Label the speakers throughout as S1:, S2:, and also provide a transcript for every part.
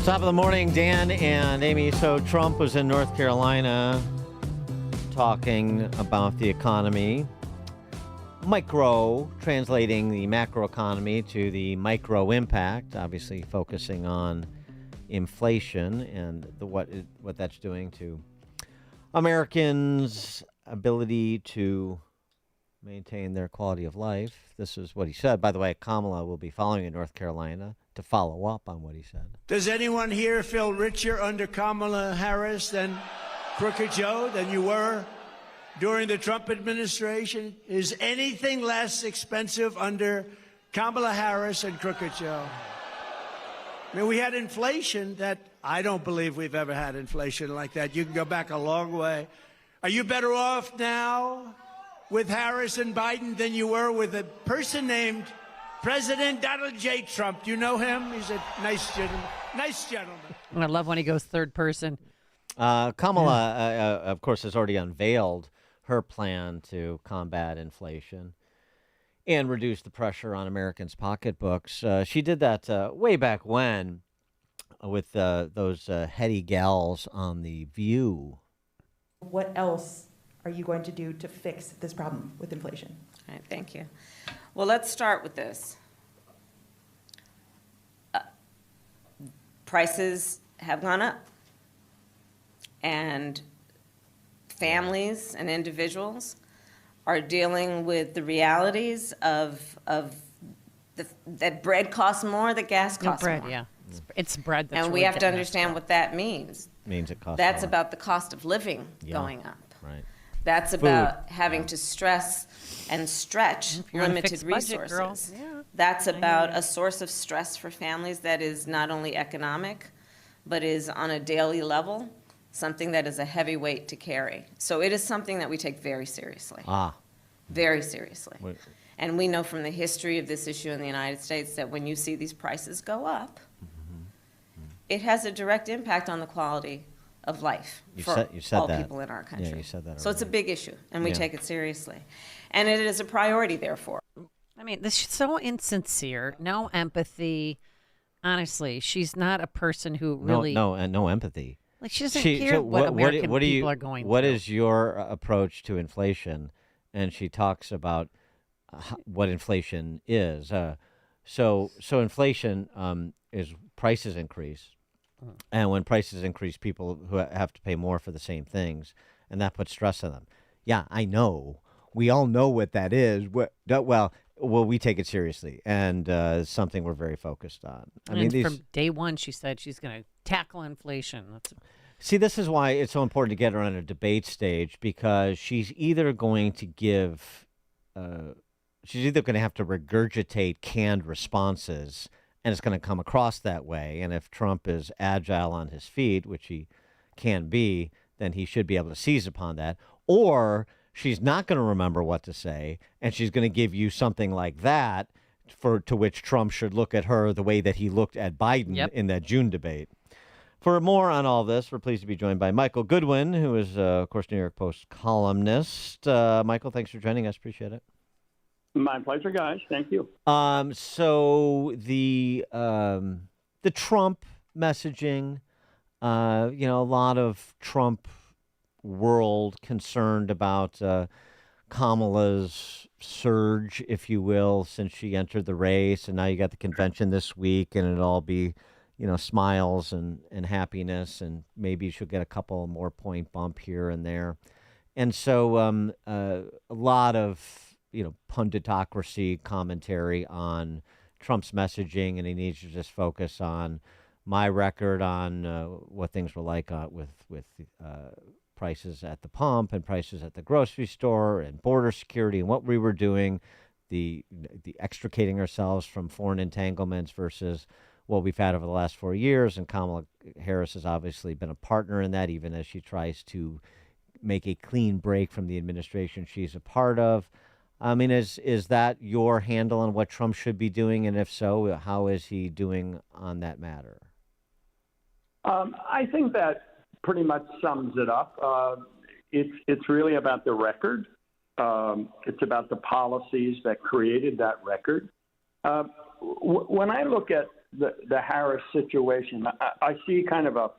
S1: Top of the morning, Dan and Amy. So Trump was in North Carolina talking about the economy, translating the macro economy to the micro impact, obviously focusing on inflation and what that's doing to Americans' ability to maintain their quality of life. This is what he said. By the way, Kamala will be following in North Carolina to follow up on what he said.
S2: Does anyone here feel richer under Kamala Harris than Crooked Joe than you were during the Trump administration? Is anything less expensive under Kamala Harris and Crooked Joe? I mean, we had inflation that I don't believe we've ever had inflation like that. You can go back a long way. Are you better off now with Harris and Biden than you were with a person named President Donald J. Trump? Do you know him? He's a nice gentleman. Nice gentleman.
S3: I love when he goes third person.
S1: Kamala, of course, has already unveiled her plan to combat inflation and reduce the pressure on Americans' pocketbooks. She did that way back when with those heady gals on The View.
S4: What else are you going to do to fix this problem with inflation?
S5: All right, thank you. Well, let's start with this. Prices have gone up, and families and individuals are dealing with the realities of that bread costs more, that gas costs
S3: bread,
S5: more.
S3: Yeah. It's bread that's
S5: And we
S3: really
S5: have to
S3: getting
S5: understand
S3: messed
S5: what that means.
S1: Means it costs
S5: That's
S1: more.
S5: about the cost of living
S1: Yeah.
S5: going up.
S1: Right.
S5: That's about having to stress and stretch
S3: If you're on a
S5: limited
S3: fixed budget,
S5: resources.
S3: girl. Yeah.
S5: That's about a source of stress for families that is not only economic, but is on a daily level, something that is a heavy weight to carry. So it is something that we take very seriously. Very seriously.
S1: Wait.
S5: And we know from the history of this issue in the United States that when you see these prices go up, it has a direct impact on the quality of life
S1: You
S5: for
S1: said
S5: all
S1: that.
S5: people in our country.
S1: Yeah, you said that
S5: So it's a
S1: already.
S5: big issue, and we
S1: Yeah.
S5: take it seriously. And it is a priority, therefore.
S3: I mean, this is so insincere, no empathy. Honestly, she's not a person who really
S1: no empathy.
S3: like. She doesn't care what American people are going
S1: What
S3: through.
S1: is your approach to inflation? And she talks about what inflation is. So inflation is prices increase, and when prices increase, people who have to pay more for the same things, and that puts stress on them. Yeah, I know. We all know what that is. Well, we take it seriously, and something we're very focused on. I mean,
S3: And from day one, she said she's going to tackle inflation.
S1: See, this is why it's so important to get her on a debate stage, because she's either going to have to regurgitate canned responses, and it's going to come across that way. And if Trump is agile on his feet, which he can be, then he should be able to seize upon that. Or she's not going to remember what to say, and she's going to give you something like that, to which Trump should look at her the way that he looked at Biden in that June debate. For more on all this, we're pleased to be joined by Michael Goodwin, who is, of course, New York Post columnist. Michael, thanks for joining us. Appreciate it.
S6: My pleasure, guys. Thank you.
S1: So the Trump messaging, a lot of Trump world concerned about Kamala's surge, if you will, since she entered the race, and now you got the convention this week, and it'll all be, smiles and happiness, and maybe she'll get a couple more point bump here and there. And so a lot of punditocracy commentary on Trump's messaging, and he needs to just focus on my record on what things were like with prices at the pump and prices at the grocery store and border security and what we were doing, the extricating ourselves from foreign entanglements versus what we've had over the last 4 years. And Kamala Harris has obviously been a partner in that, even as she tries to make a clean break from the administration she's a part of. I mean, is that your handle on what Trump should be doing? And if so, how is he doing on that matter?
S6: I think that pretty much sums it up. It's really about the record. It's about the policies that created that record. When I look at the Harris situation, I see kind of a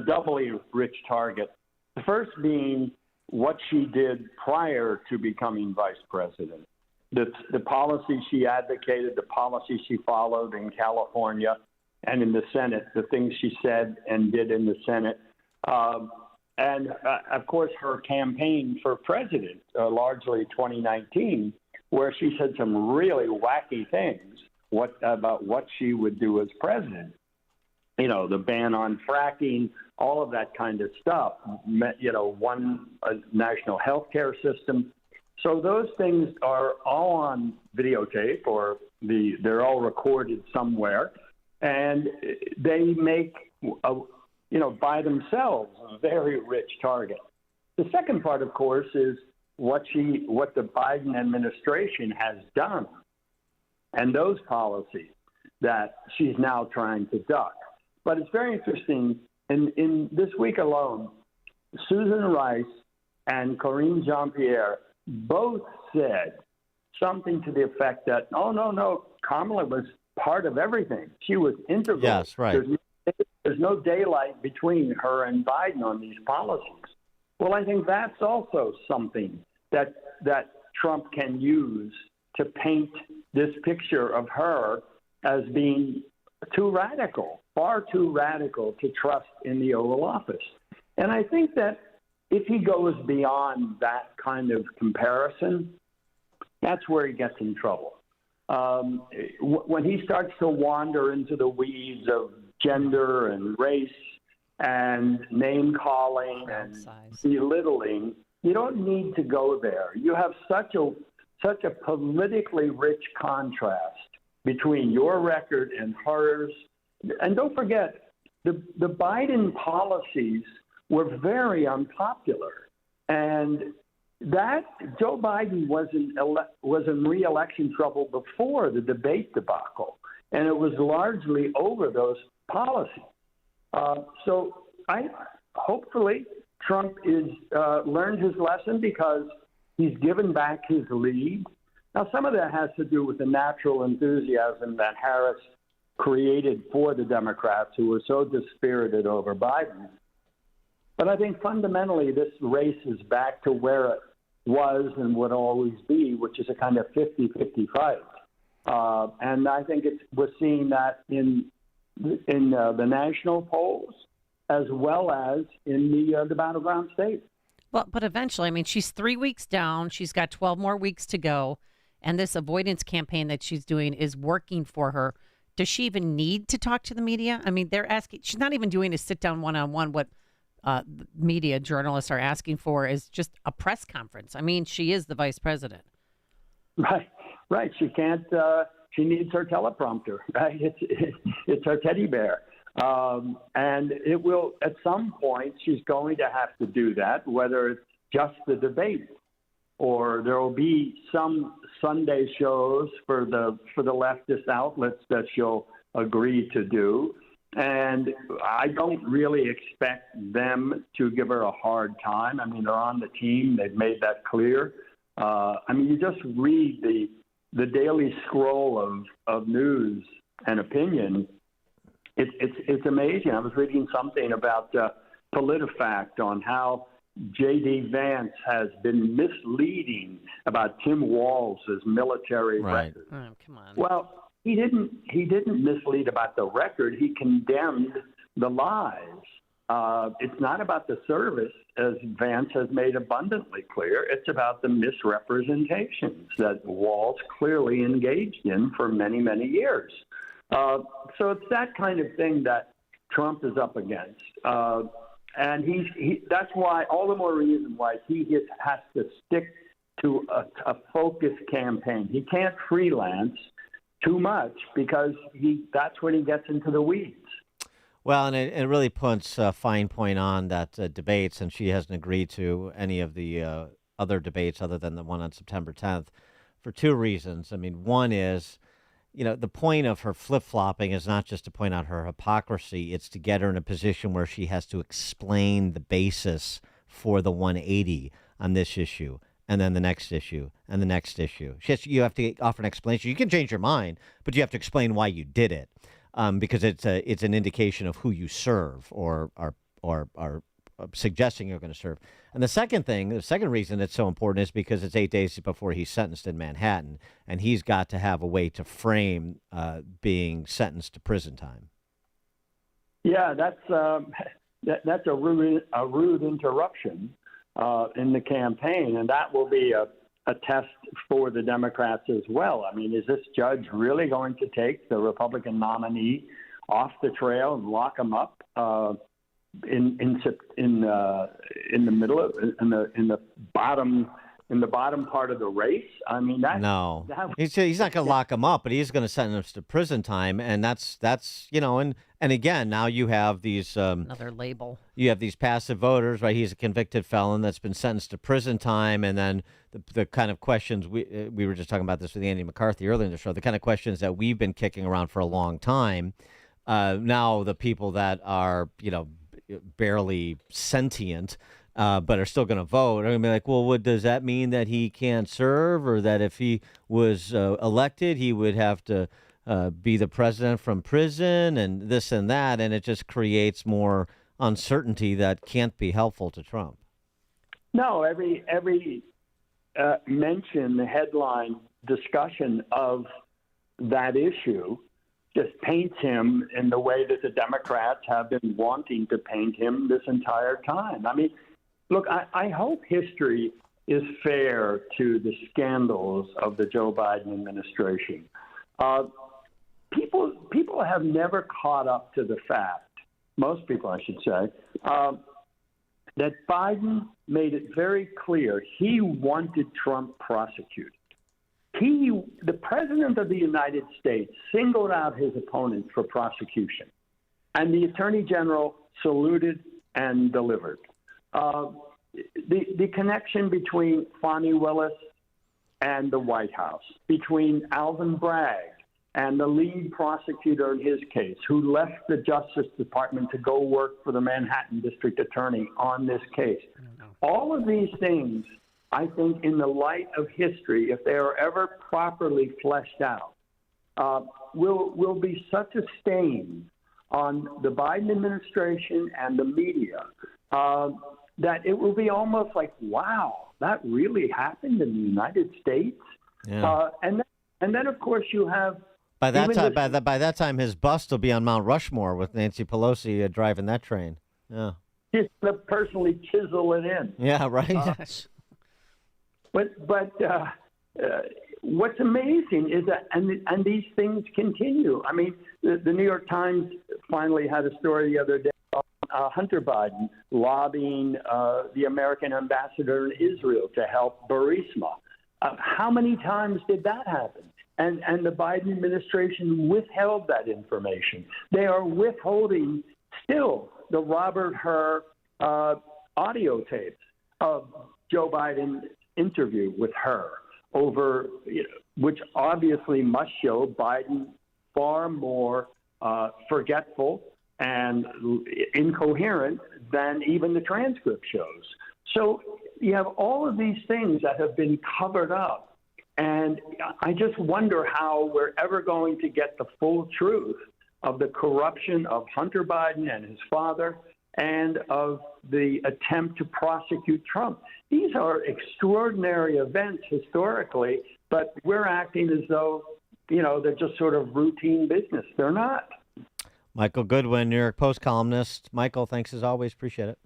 S6: doubly rich target. The first being what she did prior to becoming vice president. The policy she advocated, the policy she followed in California and in the Senate, the things she said and did in the Senate. And of course, her campaign for president, largely 2019, where she said some really wacky things about what she would do as president. You know, the ban on fracking, all of that kind of stuff, you know, one national health care system. So those things are all on videotape or they're all recorded somewhere. And they make, by themselves, a very rich target. The second part, of course, is what the Biden administration has done and those policies that she's now trying to duck. But it's very interesting. In this week alone, Susan Rice and Karine Jean-Pierre both said something to the effect that, oh, no, Kamala was part of everything. She was integral.
S1: Yes, right.
S6: There's no daylight between her and Biden on these policies. Well, I think that's also something that Trump can use to paint this picture of her as being too radical, far too radical to trust in the Oval Office. And I think that if he goes beyond that kind of comparison, that's where he gets in trouble. When he starts to wander into the weeds of gender and race and name calling and belittling, you don't need to go there. You have such a politically rich contrast between your record and hers. And don't forget, the Biden policies were very unpopular. And that Joe Biden was in re-election trouble before the debate debacle, and it was largely over those policies. So hopefully Trump is learned his lesson because he's given back his lead. Now, some of that has to do with the natural enthusiasm that Harris created for the Democrats, who were so dispirited over Biden. But I think fundamentally this race is back to where it was and would always be, which is a kind of 50-50 fight. And I think we're seeing that in the national polls as well as in the battleground states.
S3: Well, but eventually, I mean, she's 3 weeks down. She's got 12 more weeks to go. And this avoidance campaign that she's doing is working for her. Does she even need to talk to the media? I mean, they're asking, she's not even doing a sit-down one-on-one. What media journalists are asking for is just a press conference. I mean, she is the vice president.
S6: Right. She can't, she needs her teleprompter, right? It's her teddy bear. And it will, at some point, she's going to have to do that, whether it's just the debate or there will be some Sunday shows for the leftist outlets that she'll agree to do. And I don't really expect them to give her a hard time. I mean, they're on the team. They've made that clear. I mean, you just read the daily scroll of news and opinion. It's amazing. I was reading something about PolitiFact on how J.D. Vance has been misleading about Tim Walz's military record.
S3: Oh, come on.
S6: Well, he didn't mislead about the record. He condemned the lies. It's not about the service, as Vance has made abundantly clear. It's about the misrepresentations that Walz clearly engaged in for many, many years. So it's that kind of thing that Trump is up against. And that's why, all the more reason why he has to stick to a focused campaign. He can't freelance too much because that's when he gets into the weeds.
S1: Well, and it really puts a fine point on that debates, and she hasn't agreed to any of the other debates other than the one on September 10th for two reasons. I mean, one is, the point of her flip-flopping is not just to point out her hypocrisy. It's to get her in a position where she has to explain the basis for the 180 on this issue. and then the next issue, and the next issue. You have to offer an explanation. You can change your mind, but you have to explain why you did it, because it's an indication of who you serve or are suggesting you're going to serve. And the second reason it's so important is because it's 8 days before he's sentenced in Manhattan, and he's got to have a way to frame being sentenced to prison time.
S6: Yeah, that's a rude interruption in the campaign, and that will be a test for the Democrats as well. I mean, is this judge really going to take the Republican nominee off the trail and lock him up in the middle of in the bottom part of the race? I mean,
S1: he's not going to lock him up, but he's going to sentence him to prison time, and that's and again, now you have these
S3: another label.
S1: You have these passive voters, right? He's a convicted felon that's been sentenced to prison time, and then the kind of questions we were just talking about this with Andy McCarthy earlier in the show. The kind of questions that we've been kicking around for a long time. Now the people that are barely sentient, but are still going to vote, are going to be like, well, does that mean that he can't serve, or that if he was elected, he would have to be the president from prison, and this and that, and it just creates more uncertainty that can't be helpful to Trump.
S6: No, every mention, the headline discussion of that issue just paints him in the way that the Democrats have been wanting to paint him this entire time. I mean, look, I hope history is fair to the scandals of the Joe Biden administration. People have never caught up to the fact, most people I should say, that Biden made it very clear he wanted Trump prosecuted. The president of the United States singled out his opponent for prosecution, and the attorney general saluted and delivered. The connection between Fani Willis and the White House, between Alvin Bragg and the lead prosecutor in his case, who left the Justice Department to go work for the Manhattan District Attorney on this case. All of these things, I think, in the light of history, if they are ever properly fleshed out, will be such a stain on the Biden administration and the media that it will be almost like, wow, that really happened in the United States.
S1: Yeah.
S6: And then, of course, you have
S1: by that time, his bust will be on Mount Rushmore with Nancy Pelosi driving that train. Yeah,
S6: just to personally chisel it in.
S1: Yeah, right.
S6: But what's amazing is that, and these things continue. I mean, the New York Times finally had a story the other day on Hunter Biden lobbying the American ambassador in Israel to help Burisma. How many times did that happen? And the Biden administration withheld that information. They are withholding still the Robert Hur audio tapes of Joe Biden's interview with her over, which obviously must show Biden far more forgetful and incoherent than even the transcript shows. So you have all of these things that have been covered up. And I just wonder how we're ever going to get the full truth of the corruption of Hunter Biden and his father and of the attempt to prosecute Trump. These are extraordinary events historically, but we're acting as though, they're just sort of routine business. They're not.
S1: Michael Goodwin, New York Post columnist. Michael, thanks as always. Appreciate it.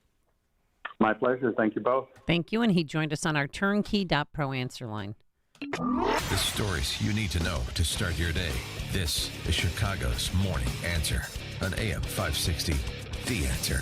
S6: My pleasure. Thank you both.
S3: Thank you. And he joined us on our turnkey.pro answer line.
S7: The stories you need to know to start your day. This is Chicago's Morning Answer on AM 560. The Answer.